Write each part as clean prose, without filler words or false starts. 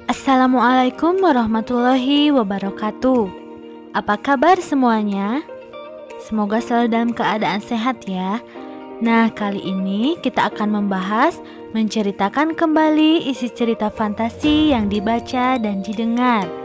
Assalamualaikum warahmatullahi wabarakatuh. Apa kabar semuanya? Semoga selalu dalam keadaan sehat ya. Nah, kali ini kita akan membahas menceritakan kembali isi cerita fantasi yang dibaca dan didengar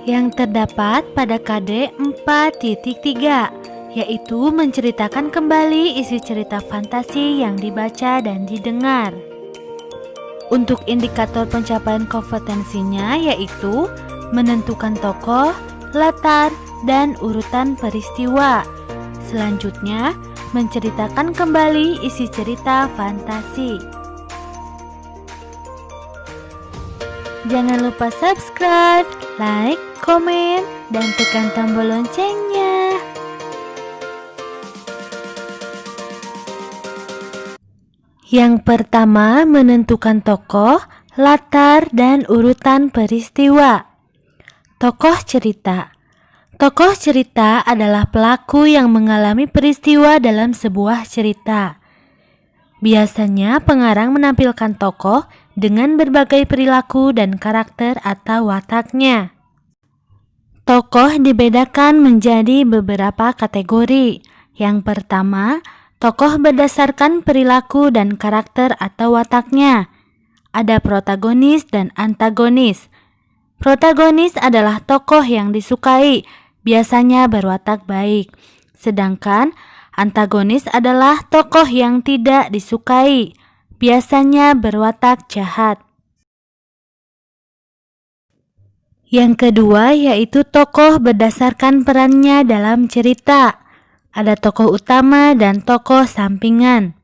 yang terdapat pada KD 4.3, yaitu menceritakan kembali isi cerita fantasi yang dibaca dan didengar. Untuk indikator pencapaian kompetensinya yaitu menentukan tokoh, latar, dan urutan peristiwa. Selanjutnya, menceritakan kembali isi cerita fantasi. Jangan lupa subscribe, like, komen, dan tekan tombol loncengnya. Yang pertama, menentukan tokoh, latar, dan urutan peristiwa. Tokoh cerita. Tokoh cerita adalah pelaku yang mengalami peristiwa dalam sebuah cerita. Biasanya pengarang menampilkan tokoh dengan berbagai perilaku dan karakter atau wataknya. Tokoh dibedakan menjadi beberapa kategori. Yang pertama, tokoh berdasarkan perilaku dan karakter atau wataknya. Ada protagonis dan antagonis. Protagonis adalah tokoh yang disukai, biasanya berwatak baik. Sedangkan antagonis adalah tokoh yang tidak disukai, biasanya berwatak jahat. Yang kedua yaitu tokoh berdasarkan perannya dalam cerita. Ada tokoh utama dan tokoh sampingan.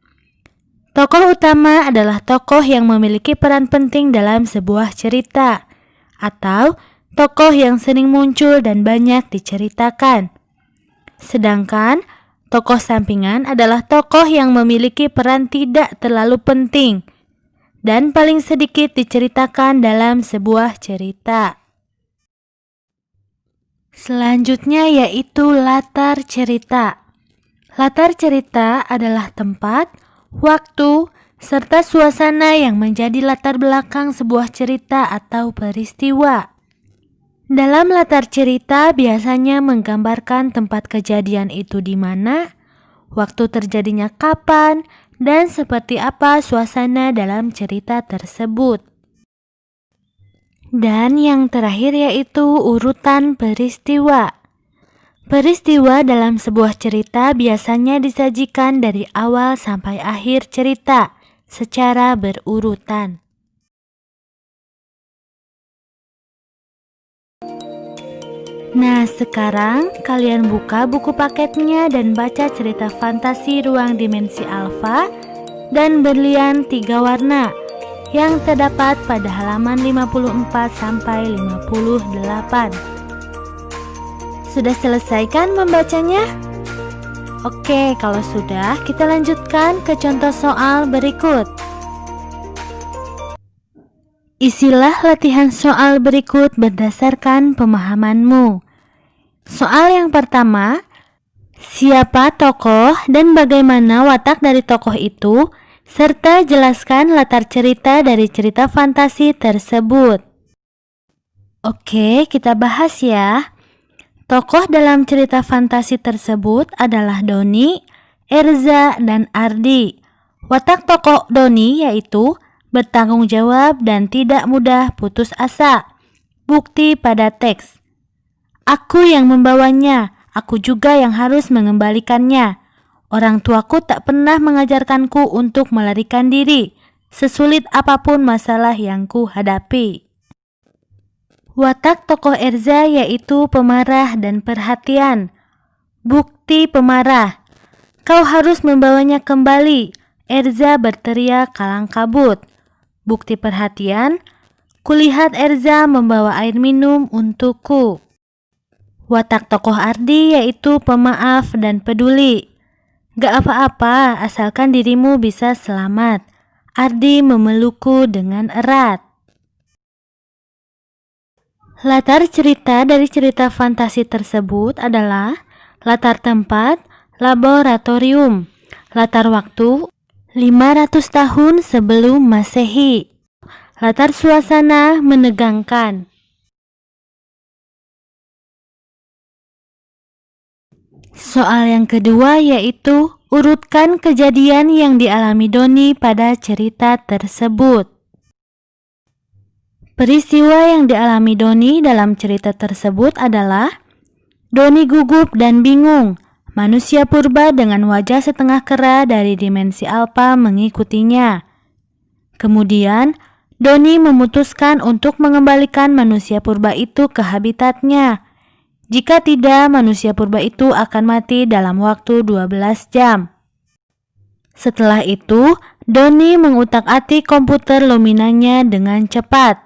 Tokoh utama adalah tokoh yang memiliki peran penting dalam sebuah cerita, atau tokoh yang sering muncul dan banyak diceritakan. Sedangkan tokoh sampingan adalah tokoh yang memiliki peran tidak terlalu penting dan paling sedikit diceritakan dalam sebuah cerita. Selanjutnya yaitu latar cerita. Latar cerita adalah tempat, waktu, serta suasana yang menjadi latar belakang sebuah cerita atau peristiwa. Dalam latar cerita biasanya menggambarkan tempat kejadian itu di mana, waktu terjadinya kapan, dan seperti apa suasana dalam cerita tersebut. Dan yang terakhir yaitu urutan peristiwa. Peristiwa dalam sebuah cerita biasanya disajikan dari awal sampai akhir cerita secara berurutan. Nah, sekarang kalian buka buku paketnya dan baca cerita fantasi Ruang Dimensi Alfa dan Berlian 3 Warna yang terdapat pada halaman 54 sampai 58. Sudah selesai kan membacanya? Oke, kalau sudah, kita lanjutkan ke contoh soal berikut. Isilah latihan soal berikut berdasarkan pemahamanmu. Soal yang pertama, siapa tokoh dan bagaimana watak dari tokoh itu, serta jelaskan latar cerita dari cerita fantasi tersebut. Oke, kita bahas ya. Tokoh dalam cerita fantasi tersebut adalah Doni, Erza, dan Ardi. Watak tokoh Doni yaitu bertanggung jawab dan tidak mudah putus asa. Bukti pada teks. Aku yang membawanya, aku juga yang harus mengembalikannya. Orang tuaku tak pernah mengajarkanku untuk melarikan diri, sesulit apapun masalah yang ku hadapi. Watak tokoh Erza yaitu pemarah dan perhatian. Bukti pemarah. Kau harus membawanya kembali. Erza berteriak kalang kabut. Bukti perhatian. Kulihat Erza membawa air minum untukku. Watak tokoh Ardi yaitu pemaaf dan peduli. Gak apa-apa, asalkan dirimu bisa selamat. Ardi memelukku dengan erat. Latar cerita dari cerita fantasi tersebut adalah latar tempat, laboratorium. Latar waktu, 500 tahun sebelum Masehi. Latar suasana menegangkan. Soal yang kedua yaitu urutkan kejadian yang dialami Doni pada cerita tersebut. Peristiwa yang dialami Doni dalam cerita tersebut adalah Doni gugup dan bingung. Manusia purba dengan wajah setengah kera dari dimensi alfa mengikutinya. Kemudian, Doni memutuskan untuk mengembalikan manusia purba itu ke habitatnya. Jika tidak, manusia purba itu akan mati dalam waktu 12 jam. Setelah itu, Doni mengutak-atik komputer Luminanya dengan cepat.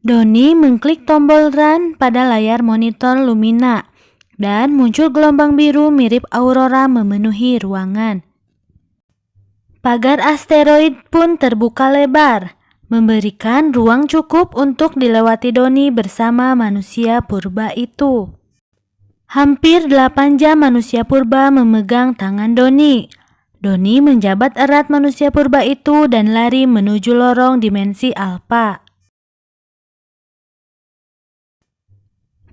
Doni mengklik tombol run pada layar monitor Lumina dan muncul gelombang biru mirip aurora memenuhi ruangan. Pagar asteroid pun terbuka lebar, memberikan ruang cukup untuk dilewati Doni bersama manusia purba itu. Hampir 8 jam manusia purba memegang tangan Doni. Doni menjabat erat manusia purba itu dan lari menuju lorong dimensi alfa.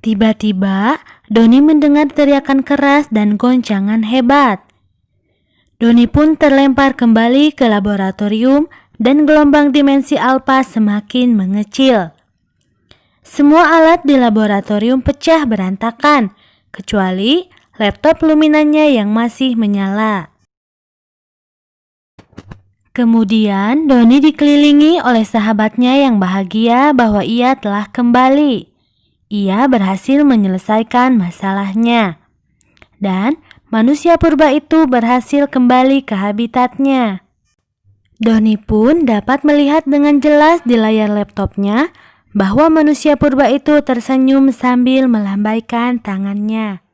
Tiba-tiba, Doni mendengar teriakan keras dan goncangan hebat. Doni pun terlempar kembali ke laboratorium dan gelombang dimensi alfa semakin mengecil. Semua alat di laboratorium pecah berantakan, kecuali laptop Luminanya yang masih menyala. Kemudian, Doni dikelilingi oleh sahabatnya yang bahagia bahwa ia telah kembali. Ia berhasil menyelesaikan masalahnya. Dan manusia purba itu berhasil kembali ke habitatnya. Doni pun dapat melihat dengan jelas di layar laptopnya bahwa manusia purba itu tersenyum sambil melambaikan tangannya.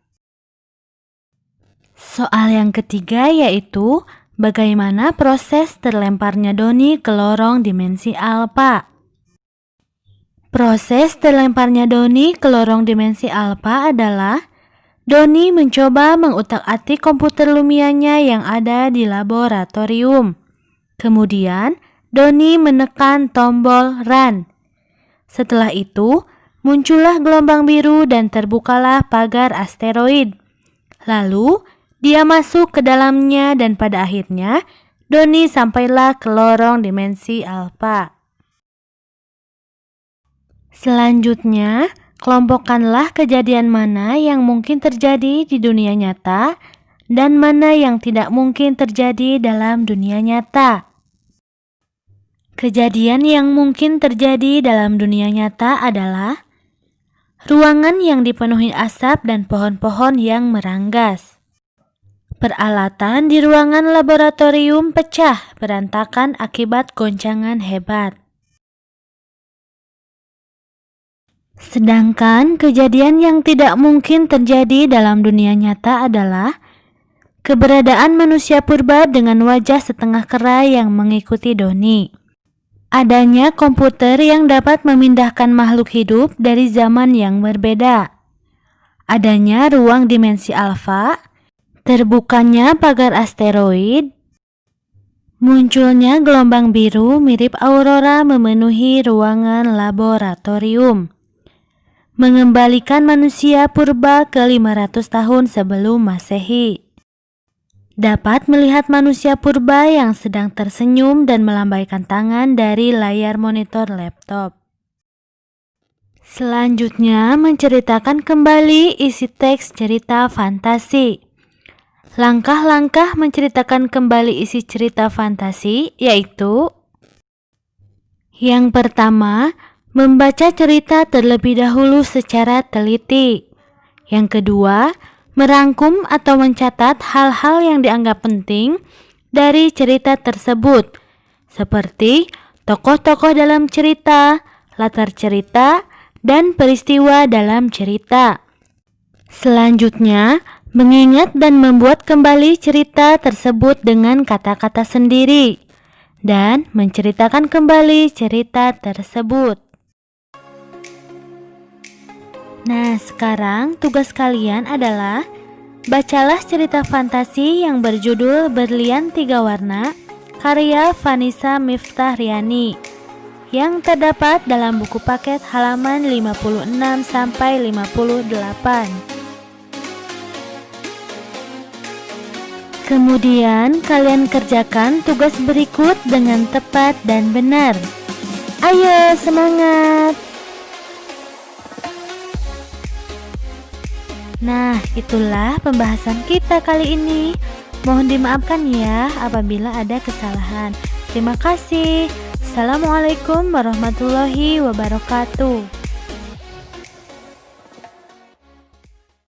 Soal yang ketiga yaitu bagaimana proses terlemparnya Doni ke lorong dimensi alfa. Proses terlemparnya Doni ke lorong dimensi alfa adalah Doni mencoba mengutak-atik komputer Lumianya yang ada di laboratorium. Kemudian, Doni menekan tombol run. Setelah itu, muncullah gelombang biru dan terbukalah pagar asteroid. Lalu, dia masuk ke dalamnya dan pada akhirnya, Doni sampailah ke lorong dimensi alfa. Selanjutnya, kelompokkanlah kejadian mana yang mungkin terjadi di dunia nyata dan mana yang tidak mungkin terjadi dalam dunia nyata. Kejadian yang mungkin terjadi dalam dunia nyata adalah ruangan yang dipenuhi asap dan pohon-pohon yang meranggas. Peralatan di ruangan laboratorium pecah berantakan akibat goncangan hebat. Sedangkan kejadian yang tidak mungkin terjadi dalam dunia nyata adalah keberadaan manusia purba dengan wajah setengah kera yang mengikuti Doni. Adanya komputer yang dapat memindahkan makhluk hidup dari zaman yang berbeda. Adanya ruang dimensi alfa, terbukanya pagar asteroid, munculnya gelombang biru mirip aurora memenuhi ruangan laboratorium. Mengembalikan manusia purba ke 500 tahun sebelum Masehi. Dapat melihat manusia purba yang sedang tersenyum dan melambaikan tangan dari layar monitor laptop. Selanjutnya menceritakan kembali isi teks cerita fantasi. Langkah-langkah menceritakan kembali isi cerita fantasi yaitu: yang pertama, membaca cerita terlebih dahulu secara teliti. Yang kedua, merangkum atau mencatat hal-hal yang dianggap penting dari cerita tersebut, seperti tokoh-tokoh dalam cerita, latar cerita, dan peristiwa dalam cerita. Selanjutnya, mengingat dan membuat kembali cerita tersebut dengan kata-kata sendiri, dan menceritakan kembali cerita tersebut. Nah, sekarang tugas kalian adalah Bacalah cerita fantasi yang berjudul Berlian Tiga Warna, karya Vanessa Miftahriani, yang terdapat dalam buku paket halaman 56-58. Kemudian kalian kerjakan tugas berikut dengan tepat dan benar. Ayo semangat! Nah, itulah pembahasan kita kali ini. Mohon dimaafkan ya apabila ada kesalahan. Terima kasih. Assalamualaikum warahmatullahi wabarakatuh.